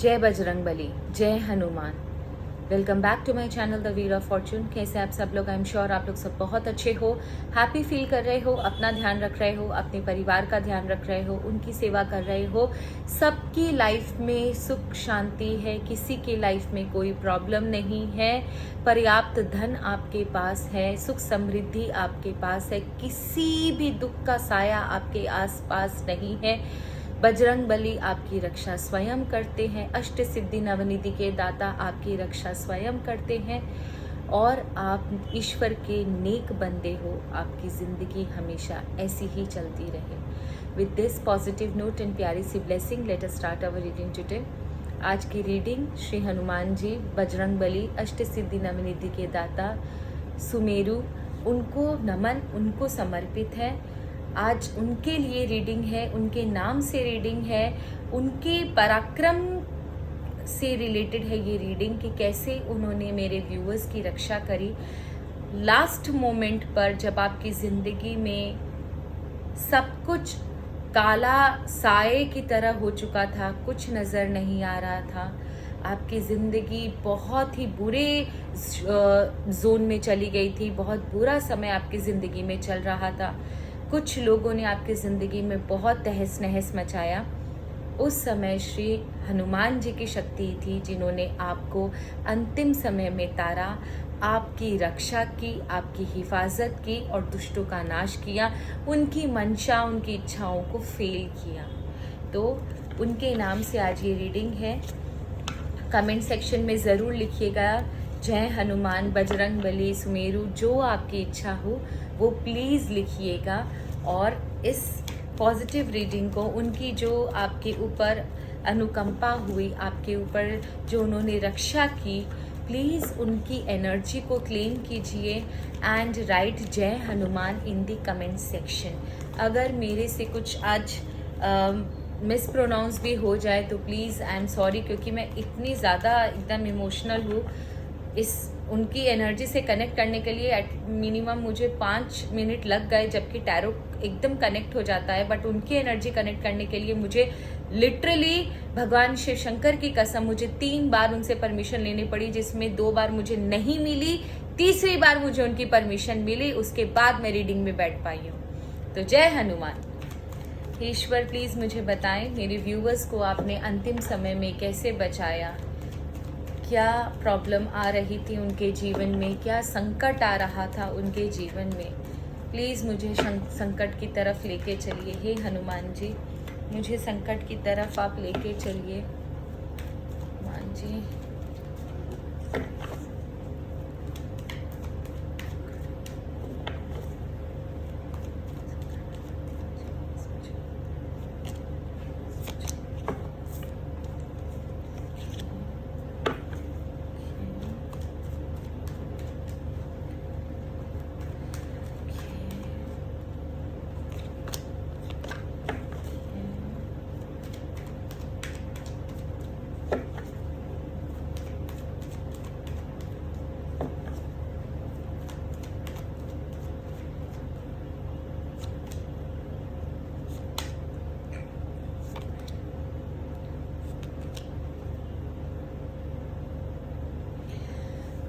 जय बजरंगबली, जय Hanuman. Welcome back to my channel the wheel of fortune. कैसे आप सब लोग? आई एम श्योर आप लोग सब बहुत अच्छे हो, हैप्पी फील कर रहे हो, अपना ध्यान रख रहे हो, अपने परिवार का ध्यान रख रहे हो, उनकी सेवा कर रहे हो। सबकी लाइफ में सुख शांति है, किसी की लाइफ में कोई प्रॉब्लम नहीं है, पर्याप्त धन आपके पास है, सुख समृद्धि आपके पास है, किसी भी दुख का साया आपके आसपास नहीं है। बजरंग बली आपकी रक्षा स्वयं करते हैं, अष्ट सिद्धि नवनिधि के दाता आपकी रक्षा स्वयं करते हैं और आप ईश्वर के नेक बंदे हो। आपकी ज़िंदगी हमेशा ऐसी ही चलती रहे। With this positive note and प्यारी सी blessing, let us start our reading today. आज की रीडिंग श्री हनुमान जी, बजरंग बली, अष्ट सिद्धि नवनिधि के दाता, सुमेरु, उनको नमन, उनको समर्पित है। आज उनके लिए रीडिंग है, उनके नाम से रीडिंग है, उनके पराक्रम से रिलेटेड है ये रीडिंग कि कैसे उन्होंने मेरे व्यूअर्स की रक्षा करी। लास्ट मोमेंट पर जब आपकी ज़िंदगी में सब कुछ काला साए की तरह हो चुका था, कुछ नज़र नहीं आ रहा था, आपकी ज़िंदगी बहुत ही बुरे जोन में चली गई थी, बहुत बुरा समय आपकी ज़िंदगी में चल रहा था, कुछ लोगों ने आपकी ज़िंदगी में बहुत तहस नहस मचाया, उस समय श्री हनुमान जी की शक्ति थी जिन्होंने आपको अंतिम समय में तारा, आपकी रक्षा की, आपकी हिफाजत की और दुष्टों का नाश किया, उनकी मंशा, उनकी इच्छाओं को फेल किया। तो उनके नाम से आज ये रीडिंग है। कमेंट सेक्शन में ज़रूर लिखिएगा जय हनुमान, बजरंग बली, सुमेरु, जो आपकी इच्छा हो वो प्लीज़ लिखिएगा। और इस पॉजिटिव रीडिंग को, उनकी जो आपके ऊपर अनुकंपा हुई, आपके ऊपर जो उन्होंने रक्षा की, प्लीज़ उनकी एनर्जी को क्लेम कीजिए एंड राइट जय Hanuman in the comment section. अगर मेरे से कुछ आज मिस प्रोनाउंस भी हो जाए तो प्लीज़ आई एम सॉरी, क्योंकि मैं इतनी ज़्यादा एकदम इमोशनल हूँ। इस उनकी एनर्जी से कनेक्ट करने के लिए एट मिनिमम मुझे 5 मिनट लग गए, जबकि टैरो एकदम कनेक्ट हो जाता है, बट उनकी एनर्जी कनेक्ट करने के लिए मुझे लिटरली भगवान शिव शंकर की कसम मुझे 3 बार उनसे परमिशन लेनी पड़ी, जिसमें 2 बार मुझे नहीं मिली, तीसरी बार मुझे उनकी परमिशन मिली, उसके बाद मैं रीडिंग में बैठ पाई हूँ। तो जय हनुमान। ईश्वर प्लीज़ मुझे बताएं मेरे व्यूवर्स को आपने अंतिम समय में कैसे बचाया, क्या प्रॉब्लम आ रही थी उनके जीवन में, क्या संकट आ रहा था उनके जीवन में। प्लीज़ मुझे संकट की तरफ लेके चलिए। हे हनुमान जी, मुझे संकट की तरफ आप लेके चलिए हनुमान जी।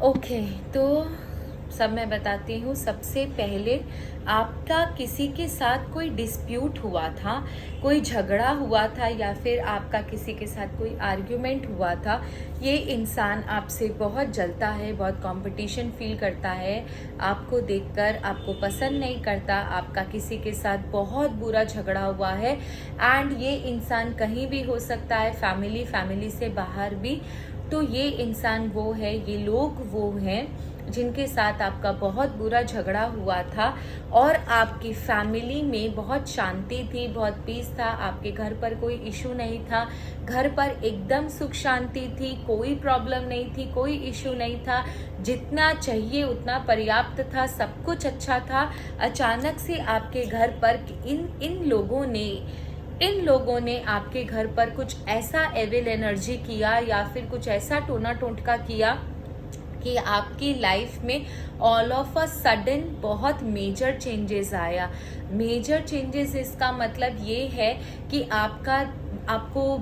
ओके, तो सब मैं बताती हूँ। सबसे पहले आपका किसी के साथ कोई डिस्प्यूट हुआ था, कोई झगड़ा हुआ था, या फिर आपका किसी के साथ कोई आर्ग्यूमेंट हुआ था। ये इंसान आपसे बहुत जलता है, बहुत कंपटीशन फील करता है, आपको देखकर आपको पसंद नहीं करता, आपका किसी के साथ बहुत बुरा झगड़ा हुआ है। एंड ये इंसान कहीं भी हो सकता है, फैमिली से बाहर भी। तो ये इंसान वो है, ये लोग वो हैं जिनके साथ आपका बहुत बुरा झगड़ा हुआ था और आपकी फैमिली में बहुत शांति थी, बहुत पीस था, आपके घर पर कोई इशू नहीं था, घर पर एकदम सुख शांति थी, कोई प्रॉब्लम नहीं थी, कोई इशू नहीं था, जितना चाहिए उतना पर्याप्त था, सब कुछ अच्छा था। अचानक से आपके घर पर इन लोगों ने आपके घर पर कुछ ऐसा एविल एनर्जी किया या फिर कुछ ऐसा टोना टोटका किया कि आपकी लाइफ में ऑल ऑफ अ सडन बहुत मेजर चेंजेस आया। मेजर चेंजेस इसका मतलब ये है कि आपका आपको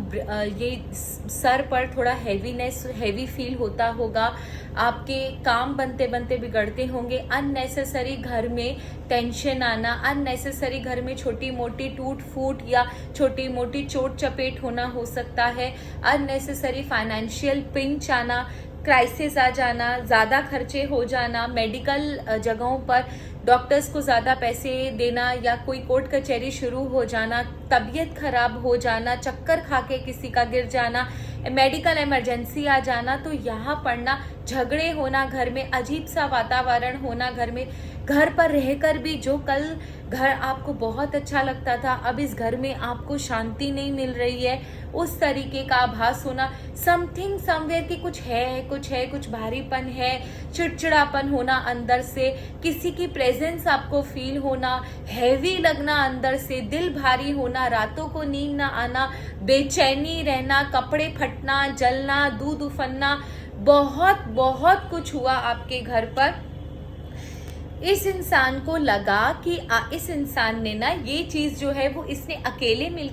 ये सर पर थोड़ा हैवी फील होता होगा, आपके काम बनते बनते बिगड़ते होंगे, अननेसेसरी घर में टेंशन आना, अननेसेसरी घर में छोटी मोटी टूट फूट या छोटी मोटी चोट चपेट होना हो सकता है, अननेसेसरी फाइनेंशियल पिंच आना, क्राइसिस आ जाना, ज़्यादा खर्चे हो जाना, मेडिकल जगहों पर डॉक्टर्स को ज़्यादा पैसे देना या कोई कोर्ट कचहरी शुरू हो जाना, तबीयत खराब हो जाना, चक्कर खा के किसी का गिर जाना, मेडिकल इमरजेंसी आ जाना, तो यहाँ पड़ना, झगड़े होना घर में, अजीब सा वातावरण होना घर में, घर पर रहकर भी जो कल घर आपको बहुत अच्छा लगता था, अब इस घर में आपको शांति नहीं मिल रही है, उस तरीके का आभास होना, समथिंग समवेयर की कुछ भारीपन है, चिड़चिड़ापन होना अंदर से, किसी की प्रेजेंस आपको फील होना, हैवी लगना अंदर से, दिल भारी होना, रातों को नींद ना आना, बेचैनी रहना, कपड़े फटना, जलना, दूध उफनना, बहुत बहुत कुछ हुआ आपके घर पर। इस इंसान को लगा कि इस इंसान ने ना ये चीज़ जो है वो इसने अकेले नहीं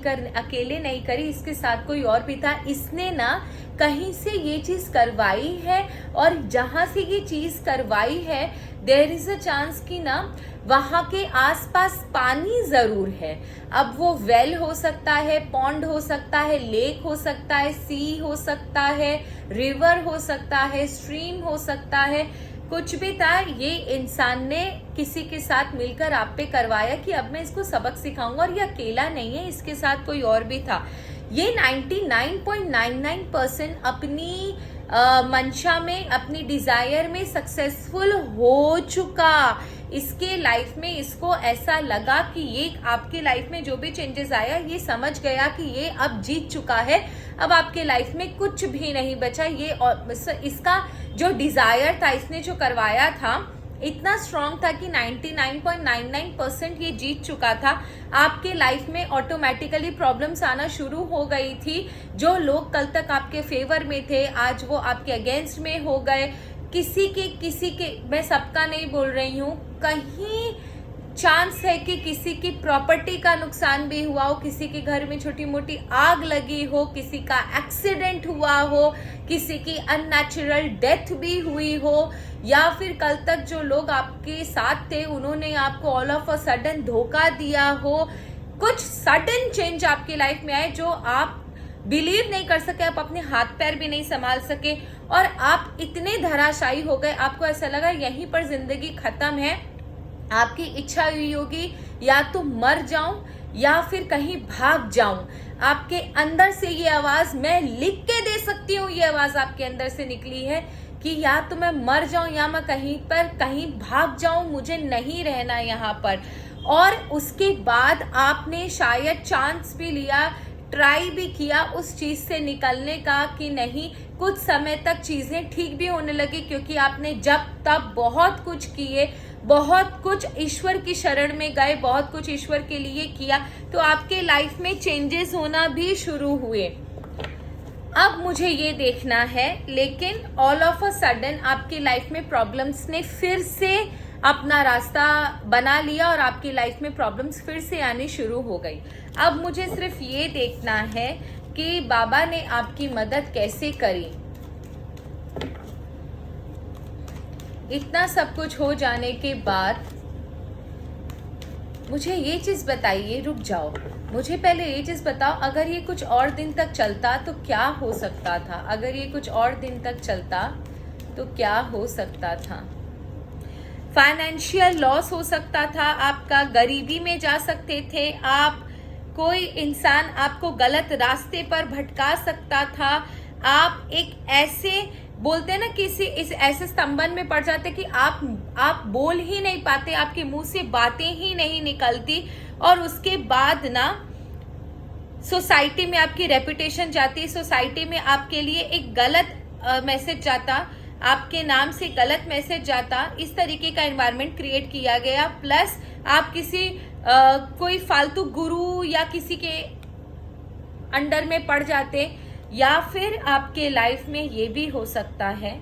करी, इसके साथ कोई और भी था, इसने ना कहीं से ये चीज़ करवाई है, और जहाँ से ये चीज़ करवाई है देयर इज़ अ चांस कि ना वहाँ के आसपास पानी ज़रूर है। अब वो वेल हो सकता है, पॉन्ड हो सकता है, लेक हो सकता है, सी हो सकता है, रिवर हो सकता है, स्ट्रीम हो सकता है, कुछ भी था। ये इंसान ने किसी के साथ मिलकर आप पे करवाया कि अब मैं इसको सबक सिखाऊंगा, और ये अकेला नहीं है, इसके साथ कोई और भी था। ये 99.99% अपनी मंशा में, अपनी डिजायर में सक्सेसफुल हो चुका। इसके लाइफ में इसको ऐसा लगा कि ये आपके लाइफ में जो भी चेंजेस आया, ये समझ गया कि ये अब जीत चुका है, अब आपके लाइफ में कुछ भी नहीं बचा। ये और इसका जो डिजायर था, इसने जो करवाया था, इतना स्ट्रांग था कि 99.99% ये जीत चुका था। आपके लाइफ में ऑटोमेटिकली प्रॉब्लम्स आना शुरू हो गई थी। जो लोग कल तक आपके फेवर में थे, आज वो आपके अगेंस्ट में हो गए। किसी के मैं सबका नहीं बोल रही हूँ, कहीं चांस है कि किसी की प्रॉपर्टी का नुकसान भी हुआ हो, किसी के घर में छोटी मोटी आग लगी हो, किसी का एक्सीडेंट हुआ हो, किसी की अननेचुरल डेथ भी हुई हो, या फिर कल तक जो लोग आपके साथ थे उन्होंने आपको ऑल ऑफ अ सडन धोखा दिया हो। कुछ सडन चेंज आपकी लाइफ में आए जो आप बिलीव नहीं कर सके, आप अपने हाथ पैर भी नहीं संभाल सके, और आप इतने धराशायी हो गए, आपको ऐसा लगा यहीं पर जिंदगी खत्म है। आपकी इच्छा हुई होगी या तो मर जाऊं या फिर कहीं भाग जाऊं। आपके अंदर से ये आवाज, मैं लिख के दे सकती हूँ, ये आवाज आपके अंदर से निकली है कि या तो मैं मर जाऊं या मैं कहीं भाग जाऊं, मुझे नहीं रहना यहाँ पर। और उसके बाद आपने शायद चांस भी लिया, ट्राई भी किया उस चीज से निकलने का कि नहीं, कुछ समय तक चीजें ठीक भी होने लगी, क्योंकि आपने जब तब बहुत कुछ किए, बहुत कुछ ईश्वर की शरण में गए, बहुत कुछ ईश्वर के लिए किया, तो आपके लाइफ में चेंजेस होना भी शुरू हुए। अब मुझे ये देखना है, लेकिन ऑल ऑफ अ सडन आपकी लाइफ में प्रॉब्लम्स ने फिर से अपना रास्ता बना लिया और आपकी लाइफ में प्रॉब्लम्स फिर से आनी शुरू हो गई। अब मुझे सिर्फ ये देखना है कि बाबा ने आपकी मदद कैसे करी। इतना सब कुछ हो जाने के बाद मुझे ये चीज बताइए, रुक जाओ, मुझे पहले ये चीज बताओ, अगर ये कुछ और दिन तक चलता तो क्या हो सकता था? अगर ये कुछ और दिन तक चलता तो क्या हो सकता था? फाइनेंशियल लॉस हो सकता था आपका, गरीबी में जा सकते थे आप, कोई इंसान आपको गलत रास्ते पर भटका सकता था, आप एक ऐसे बोलते हैं ना, किसी इस ऐसे स्तंभन में पड़ जाते कि आप बोल ही नहीं पाते, आपके मुंह से बातें ही नहीं निकलती, और उसके बाद ना सोसाइटी में आपकी रेपुटेशन जाती, सोसाइटी में आपके लिए एक गलत मैसेज जाता, आपके नाम से गलत मैसेज जाता, इस तरीके का एनवायरनमेंट क्रिएट किया गया। प्लस आप किसी कोई फालतू गुरु या किसी के अंडर में पड़ जाते, या फिर आपके लाइफ में ये भी हो सकता है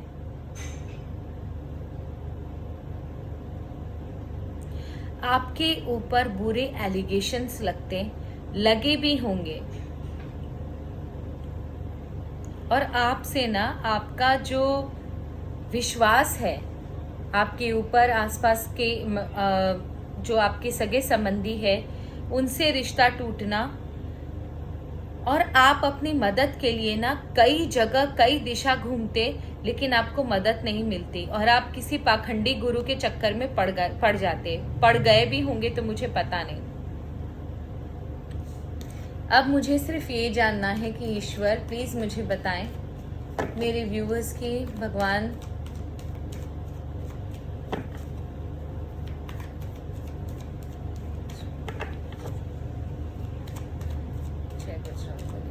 आपके ऊपर बुरे एलिगेशंस लगे भी होंगे, और आपसे ना आपका जो विश्वास है आपके ऊपर, आसपास के जो आपके सगे संबंधी है उनसे रिश्ता टूटना, और आप अपनी मदद के लिए ना कई जगह कई दिशा घूमते लेकिन आपको मदद नहीं मिलती, और आप किसी पाखंडी गुरु के चक्कर में पड़ गए भी होंगे तो मुझे पता नहीं। अब मुझे सिर्फ ये जानना है कि ईश्वर प्लीज मुझे बताएं, मेरे व्यूअर्स की भगवान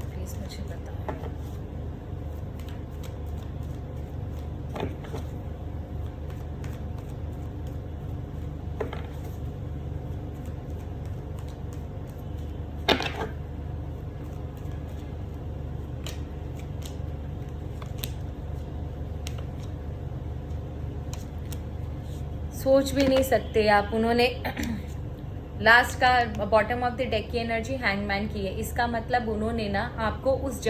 प्लीज मुझे बताएं। सोच भी नहीं सकते आप, उन्होंने लास्ट का बॉटम ऑफ द डेक की एनर्जी हैंगमैन की है। इसका मतलब उन्होंने ना आपको उस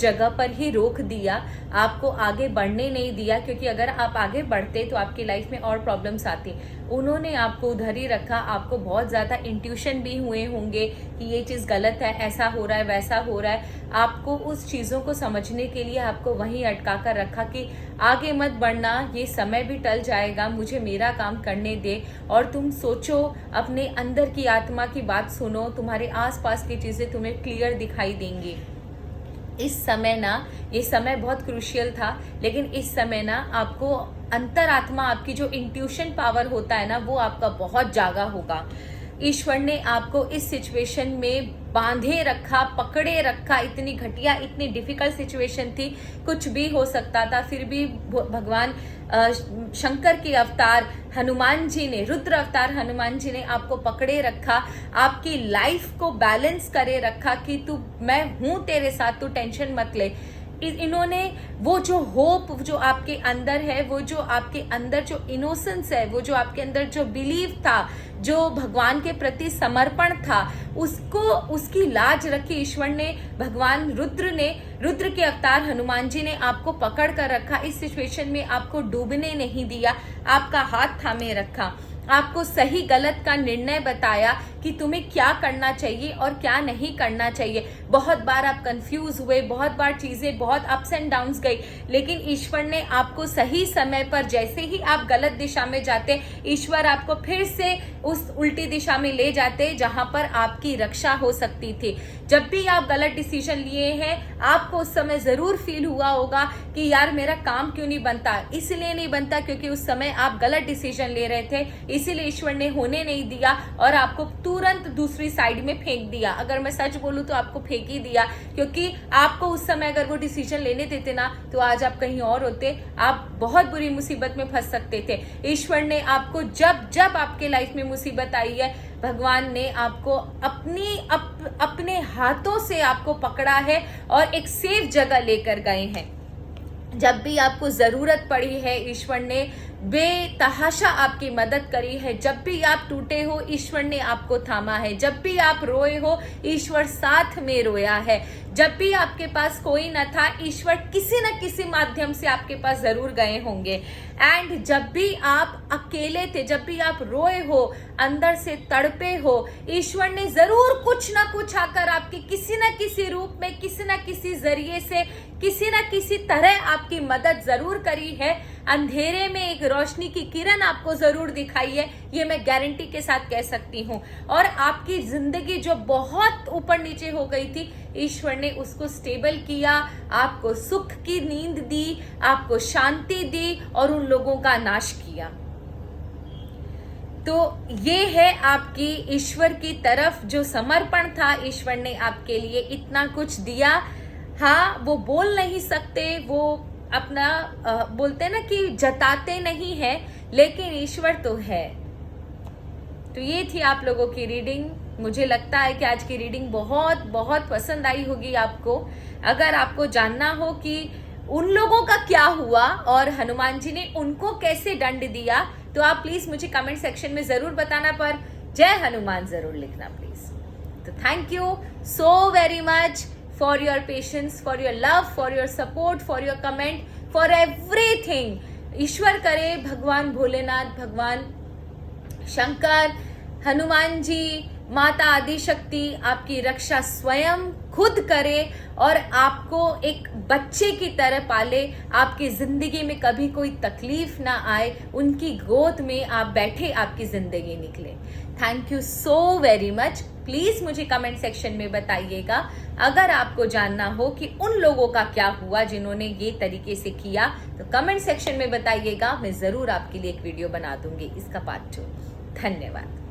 जगह पर ही रोक दिया, आपको आगे बढ़ने नहीं दिया, क्योंकि अगर आप आगे बढ़ते तो आपकी लाइफ में और प्रॉब्लम्स आती। उन्होंने आपको उधर ही रखा। आपको बहुत ज़्यादा इंट्यूशन भी हुए होंगे कि ये चीज़ गलत है, ऐसा हो रहा है, वैसा हो रहा है। आपको उस चीज़ों को समझने के लिए आपको वहीं अटका कर रखा कि आगे मत बढ़ना, ये समय भी टल जाएगा, मुझे मेरा काम करने दे। और तुम सोचो, अपने अंदर की आत्मा की बात सुनो, तुम्हारे आसपास की चीज़ें तुम्हें क्लियर दिखाई देंगी। इस समय ना, ये समय बहुत क्रूशियल था, लेकिन इस समय ना आपको अंतरात्मा, आपकी जो इंट्यूशन पावर होता है ना, वो आपका बहुत जागा होगा। ईश्वर ने आपको इस सिचुएशन में बांधे रखा, पकड़े रखा। इतनी घटिया, इतनी डिफिकल्ट सिचुएशन थी, कुछ भी हो सकता था, फिर भी भगवान शंकर के अवतार हनुमान जी ने, रुद्र अवतार हनुमान जी ने आपको पकड़े रखा, आपकी लाइफ को बैलेंस करे रखा कि तू, मैं हूं तेरे साथ, तू टेंशन मत ले। इन्होंने वो जो होप जो आपके अंदर है, वो जो आपके अंदर जो इनोसेंस है, वो जो आपके अंदर जो बिलीव था, जो भगवान के प्रति समर्पण था, उसको, उसकी लाज रखी ईश्वर ने, भगवान रुद्र के अवतार हनुमान जी ने आपको पकड़ कर रखा। इस सिचुएशन में आपको डूबने नहीं दिया, आपका हाथ थामे रखा, आपको सही गलत का निर्णय बताया कि तुम्हें क्या करना चाहिए और क्या नहीं करना चाहिए। बहुत बार आप कंफ्यूज हुए, बहुत बार चीजें बहुत अप्स एंड डाउन्स गई, लेकिन ईश्वर ने आपको सही समय पर, जैसे ही आप गलत दिशा में जाते, ईश्वर आपको फिर से उस उल्टी दिशा में ले जाते जहां पर आपकी रक्षा हो सकती थी। जब भी आप गलत डिसीजन लिए हैं, आपको उस समय जरूर फील हुआ होगा कि यार मेरा काम क्यों नहीं बनता। इसलिए नहीं बनता क्योंकि उस समय आप गलत डिसीजन ले रहे थे, इसीलिए ईश्वर ने होने नहीं दिया और आपको तुरंत दूसरी साइड में फेंक दिया। अगर मैं सच बोलूं तो आपको फेंक ही दिया, क्योंकि आपको उस समय अगर वो डिसीजन लेने देते ना, तो आज आप कहीं और होते, आप बहुत बुरी मुसीबत में फंस सकते थे। ईश्वर ने आपको जब आपके लाइफ में मुसीबत आई है, भगवान ने आपको अपने हाथों से आपको पकड़ा है और एक सेफ जगह लेकर गए हैं। जब भी आपको जरूरत पड़ी है, ईश्वर ने बेतहाशा आपकी मदद करी है। जब भी आप टूटे हो, ईश्वर ने आपको थामा है। जब भी आप रोए हो, ईश्वर साथ में रोया है। जब भी आपके पास कोई न था, ईश्वर किसी न किसी माध्यम से आपके पास जरूर गए होंगे। एंड जब भी आप अकेले थे, जब भी आप रोए हो, अंदर से तड़पे हो, ईश्वर ने जरूर कुछ ना कुछ आकर आपके किसी न किसी रूप में, किसी न किसी जरिए से, किसी न किसी तरह आपकी मदद जरूर करी है। अंधेरे में एक रोशनी की किरण आपको जरूर दिखाई है, ये मैं गारंटी के साथ कह सकती हूँ। और आपकी जिंदगी जो बहुत ऊपर नीचे हो गई थी, ईश्वर ने उसको स्टेबल किया, आपको सुख की नींद दी, आपको शांति दी और उन लोगों का नाश किया। तो ये है आपकी ईश्वर की तरफ जो समर्पण था। ईश्वर ने आपके लिए इतना कुछ दिया। हाँ, वो बोल नहीं सकते, वो अपना बोलते ना कि जताते नहीं है, लेकिन ईश्वर तो है। तो ये थी आप लोगों की रीडिंग। मुझे लगता है कि आज की रीडिंग बहुत बहुत पसंद आई होगी आपको। अगर आपको जानना हो कि उन लोगों का क्या हुआ और हनुमान जी ने उनको कैसे दंड दिया, तो आप प्लीज मुझे कमेंट सेक्शन में जरूर बताना, पर जय हनुमान जरूर लिखना प्लीज। तो thank you so very much for your patience, for your love, for your support, for your comment, for everything. ईश्वर करे, भगवान भोलेनाथ, भगवान शंकर, हनुमान जी, माता आदिशक्ति आपकी रक्षा स्वयं खुद करे और आपको एक बच्चे की तरह पाले, आपकी जिंदगी में कभी कोई तकलीफ ना आए, उनकी गोद में आप बैठे आपकी जिंदगी निकले। Thank you so very much. Please मुझे कमेंट सेक्शन में बताइएगा अगर आपको जानना हो कि उन लोगों का क्या हुआ जिन्होंने ये तरीके से किया, तो कमेंट सेक्शन में बताइएगा। मैं जरूर आपके लिए एक वीडियो बना दूंगी इसका पार्ट 2। धन्यवाद।